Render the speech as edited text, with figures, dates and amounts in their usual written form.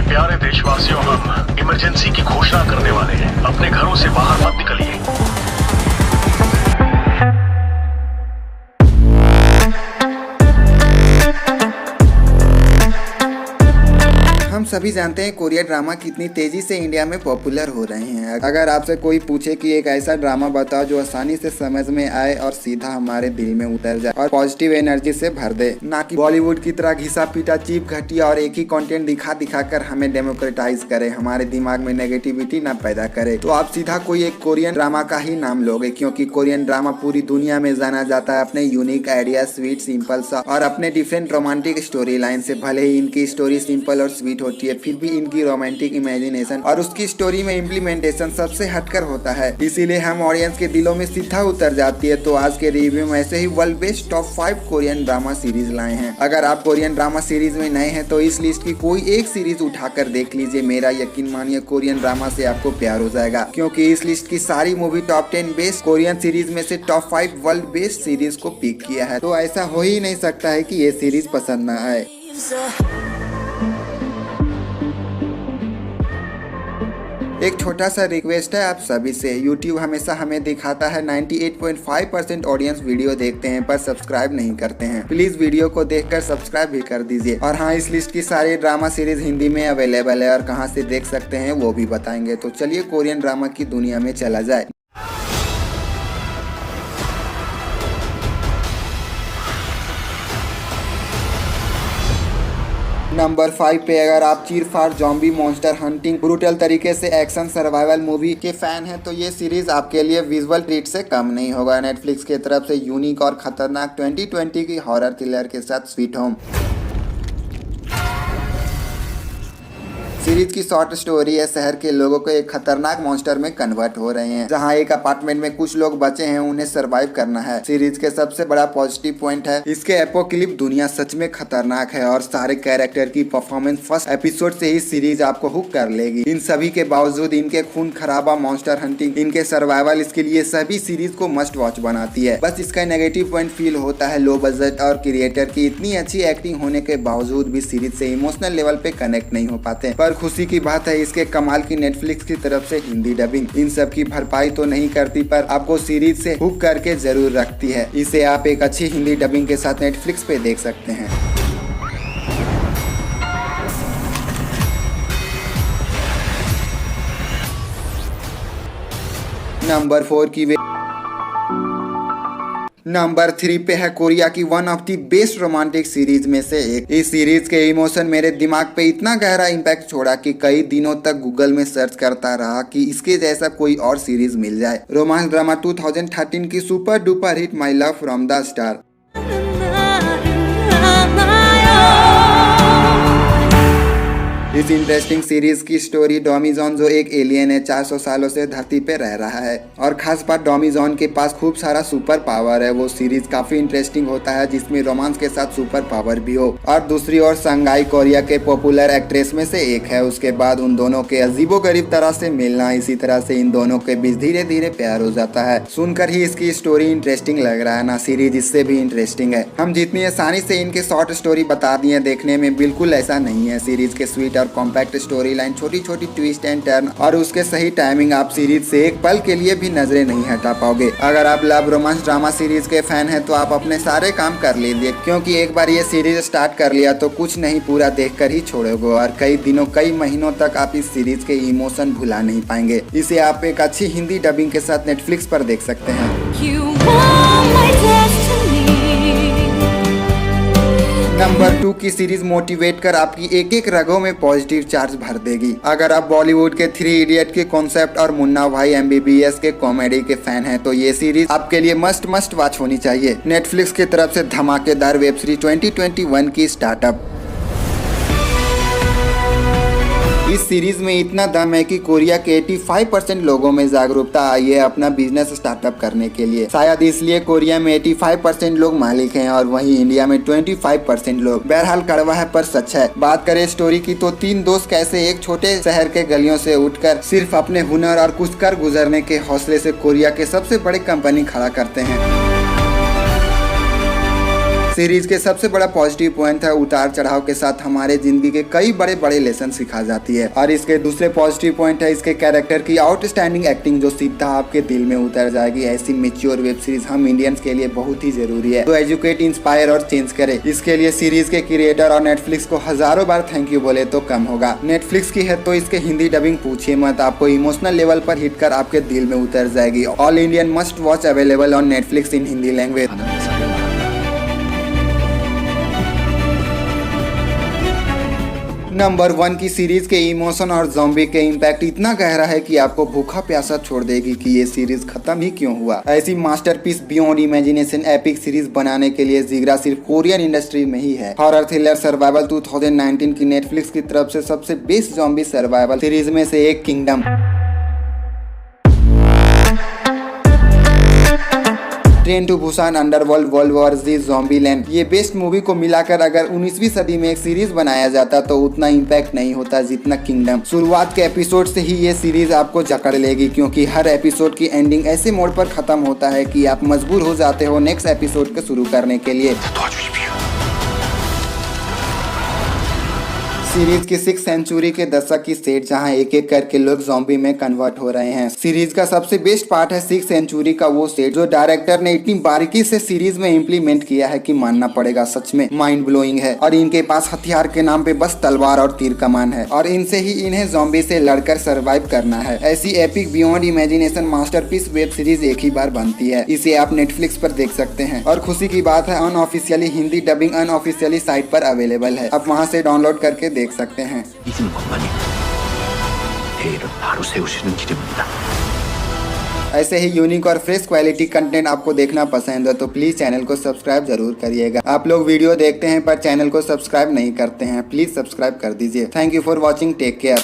प्यारे देशवासियों, हम इमरजेंसी की घोषणा करने वाले हैं। अपने घरों से बाहर मत निकलिए। हम सभी जानते हैं कोरियन ड्रामा कितनी तेजी से इंडिया में पॉपुलर हो रहे हैं। अगर आपसे कोई पूछे कि एक ऐसा ड्रामा बताओ जो आसानी से समझ में आए और सीधा हमारे दिल में उतर जाए और पॉजिटिव एनर्जी से भर दे, ना कि बॉलीवुड की तरह घिसा पीटा चीप घटिया और एक ही कंटेंट दिखा कर हमें डेमोक्रेटाइज करे, हमारे दिमाग में नेगेटिविटी ना पैदा करे, तो आप सीधा कोई एक कोरियन ड्रामा का ही नाम लोगे। क्योंकि कोरियन ड्रामा पूरी दुनिया में जाना जाता है अपने यूनिक आइडिया, स्वीट सिंपल सा और अपने डिफरेंट रोमांटिक स्टोरी लाइन से। भले ही इनकी स्टोरी सिंपल और स्वीट होती है, फिर भी इनकी रोमांटिक इमेजिनेशन और उसकी स्टोरी में इम्प्लीमेंटेशन सबसे हटकर होता है, इसीलिए हम ऑडियंस के दिलों में सीधा उतर जाती है। तो आज के रिव्यू में ऐसे ही world best top 5 Korean drama series लाए हैं। अगर आप कोरियन ड्रामा सीरीज में नए हैं तो इस लिस्ट की कोई एक सीरीज उठाकर देख लीजिए। मेरा यकीन मानिए कोरियन ड्रामा से आपको प्यार हो जाएगा, क्योंकि इस लिस्ट की सारी movie top 10 best Korean series में से टॉप 5 वर्ल्ड बेस्ट सीरीज को पिक किया है। तो ऐसा हो ही नहीं सकता है कि ये सीरीज पसंद ना आए। एक छोटा सा रिक्वेस्ट है आप सभी से, YouTube हमेशा हमें दिखाता है 98.5% ऑडियंस वीडियो देखते हैं पर सब्सक्राइब नहीं करते हैं। प्लीज वीडियो को देखकर सब्सक्राइब भी कर दीजिए। और हाँ, इस लिस्ट की सारी ड्रामा सीरीज हिंदी में अवेलेबल है और कहाँ से देख सकते हैं वो भी बताएंगे। तो चलिए कोरियन ड्रामा की दुनिया में चला जाए। नंबर 5 पे अगर आप चीर फाड़ जॉम्बी मॉन्स्टर हंटिंग ब्रूटल तरीके से एक्शन सर्वाइवल मूवी के फैन हैं तो ये सीरीज आपके लिए विजुअल ट्रीट से कम नहीं होगा। नेटफ्लिक्स की तरफ से यूनिक और खतरनाक 2020 की हॉरर थ्रिलर के साथ स्वीट होम सीरीज की शॉर्ट स्टोरी है। शहर के लोगों को एक खतरनाक मॉन्स्टर में कन्वर्ट हो रहे हैं, जहां एक अपार्टमेंट में कुछ लोग बचे हैं, उन्हें सरवाइव करना है। सीरीज के सबसे बड़ा पॉजिटिव पॉइंट है इसके एपोकलिप्स दुनिया सच में खतरनाक है और सारे कैरेक्टर की परफॉर्मेंस फर्स्ट एपिसोड से ही सीरीज आपको हुक कर लेगी। इन सभी के बावजूद इनके खून खराबा मॉन्स्टर हंटिंग, इनके सर्वाइवल इसके लिए सभी सीरीज को मस्ट वॉच बनाती है। बस इसका नेगेटिव पॉइंट फील होता है लो बजट और क्रिएटर की इतनी अच्छी एक्टिंग होने के बावजूद भी सीरीज से इमोशनल लेवल पे कनेक्ट नहीं हो पाते। पर खुशी की बात है इसके कमाल की नेटफ्लिक्स की तरफ से हिंदी डबिंग इन सब की भरपाई तो नहीं करती पर आपको सीरीज से हुक करके जरूर रखती है। इसे आप एक अच्छी हिंदी डबिंग के साथ नेटफ्लिक्स पे देख सकते हैं। नंबर 4 की नंबर 3 पे है कोरिया की one of the best romantic series में से एक। इस सीरीज के इमोशन मेरे दिमाग पे इतना गहरा इम्पैक्ट छोड़ा कि कई दिनों तक गूगल में सर्च करता रहा कि इसके जैसा कोई और सीरीज मिल जाए। रोमांस ड्रामा 2013 की super duper hit my love from the star. इस इंटरेस्टिंग सीरीज की स्टोरी डोमिजॉन जो एक एलियन है 400 सालों से धरती पे रह रहा है और खास बात डोमिजॉन के पास खूब सारा सुपर पावर है। वो सीरीज काफी इंटरेस्टिंग होता है जिसमें रोमांस के साथ सुपर पावर भी हो। और दूसरी ओर संगाई कोरिया के पॉपुलर एक्ट्रेस में से एक है। उसके बाद उन दोनों के अजीबोगरीब तरह से मिलना, इसी तरह से इन दोनों के बीच धीरे धीरे प्यार हो जाता है। सुनकर ही इसकी स्टोरी इंटरेस्टिंग लग रहा है ना, सीरीज इससे भी इंटरेस्टिंग है। हम जितनी आसानी से इनके शॉर्ट स्टोरी बता दिए, देखने में बिल्कुल ऐसा नहीं है। सीरीज के स्वीट और कॉम्पैक्ट स्टोरी लाइन, छोटी छोटी ट्विस्ट एंड टर्न और उसके सही टाइमिंग आप सीरीज से एक पल के लिए भी नजरें नहीं हटा पाओगे। अगर आप लव रोमांस ड्रामा सीरीज के फैन हैं तो आप अपने सारे काम कर लीजिए, क्योंकि एक बार ये सीरीज स्टार्ट कर लिया तो कुछ नहीं पूरा देखकर ही छोड़ोगे और कई दिनों कई महीनों तक आप इस सीरीज के इमोशन भुला नहीं पाएंगे। इसे आप एक अच्छी हिंदी डबिंग के साथ नेटफ्लिक्स पर देख सकते हैं। नंबर 2 की सीरीज मोटिवेट कर आपकी एक एक रगों में पॉजिटिव चार्ज भर देगी। अगर आप बॉलीवुड के 3 इडियट के कॉन्सेप्ट और मुन्ना भाई MBBS के कॉमेडी के फैन हैं तो ये सीरीज आपके लिए मस्ट वॉच होनी चाहिए। नेटफ्लिक्स की तरफ से धमाकेदार वेब सीरीज 2021 की स्टार्टअप। इस सीरीज में इतना दम है कि कोरिया के 85% लोगों में जागरूकता आई है अपना बिजनेस स्टार्टअप करने के लिए। शायद इसलिए कोरिया में 85% लोग मालिक हैं और वहीं इंडिया में 25% लोग। बहरहाल कड़वा है पर सच है। बात करें स्टोरी की तो 3 दोस्त कैसे एक छोटे शहर के गलियों से उठकर सिर्फ अपने हुनर और कुछ कर गुजरने के हौसले से कोरिया के सबसे बड़े कंपनी खड़ा करते हैं। सीरीज के सबसे बड़ा पॉजिटिव पॉइंट है उतार चढ़ाव के साथ हमारे जिंदगी के कई बड़े बड़े लेसन सिखा जाती है। और इसके दूसरे पॉजिटिव पॉइंट है इसके कैरेक्टर की आउटस्टैंडिंग एक्टिंग जो सीधा आपके दिल में उतर जाएगी। ऐसी मैच्योर वेब सीरीज हम इंडियंस के लिए बहुत ही जरूरी है, तो एजुकेट, इंस्पायर और चेंज करे। इसके लिए सीरीज के क्रिएटर और नेटफ्लिक्स को हजारों बार थैंक यू बोले तो कम होगा। नेटफ्लिक्स की है तो इसके हिंदी डबिंग पूछिए मत, आपको इमोशनल लेवल पर हिट कर आपके दिल में उतर जाएगी। All Indian must watch available on Netflix in Hindi language. Number 1 की सीरीज के इमोशन और ज़ॉम्बी के इम्पैक्ट इतना गहरा है कि आपको भूखा प्यासा छोड़ देगी कि ये सीरीज खत्म ही क्यों हुआ। ऐसी masterpiece beyond imagination epic series बनाने के लिए जिगरा सिर्फ कोरियन इंडस्ट्री में ही है। हॉरर थ्रिलर सर्वाइवल 2019 की नेटफ्लिक्स की तरफ से सबसे बेस्ट ज़ॉम्बी सर्वाइवल सीरीज में से एक kingdom, train to Busan underworld, world war Z, Zombieland, ये बेस्ट मूवी को मिलाकर अगर 19वीं सदी में एक सीरीज बनाया जाता तो उतना इम्पैक्ट नहीं होता जितना किंगडम। शुरुआत के एपिसोड से ही ये सीरीज आपको जकड़ लेगी, क्योंकि हर एपिसोड की एंडिंग ऐसे मोड पर खत्म होता है कि आप मजबूर हो जाते हो नेक्स्ट एपिसोड को शुरू करने के लिए। सीरीज की 6th सेंचुरी के दशक की सेट जहां एक एक करके लोग ज़ॉम्बी में कन्वर्ट हो रहे हैं। सीरीज का सबसे बेस्ट पार्ट है 6th सेंचुरी का वो सेट जो डायरेक्टर ने इतनी बारीकी से सीरीज में इम्प्लीमेंट किया है कि मानना पड़ेगा, सच में माइंड ब्लोइंग है। और इनके पास हथियार के नाम पे बस तलवार और तीर कमान है और इनसे ही इन्हें ज़ॉम्बी से लड़कर सर्वाइव करना है। ऐसी epic beyond imagination masterpiece web series एक ही बार बनती है। इसे आप नेटफ्लिक्स पर देख सकते हैं और खुशी की बात है unofficially Hindi dubbing unofficially site पर अवेलेबल है, आप वहाँ से डाउनलोड करके देख सकते हैं। ऐसे ही यूनिक और फ्रेश क्वालिटी कंटेंट आपको देखना पसंद है तो प्लीज चैनल को सब्सक्राइब जरूर करिएगा। आप लोग वीडियो देखते हैं पर चैनल को सब्सक्राइब नहीं करते हैं, प्लीज सब्सक्राइब कर दीजिए। Thank you for watching, take care.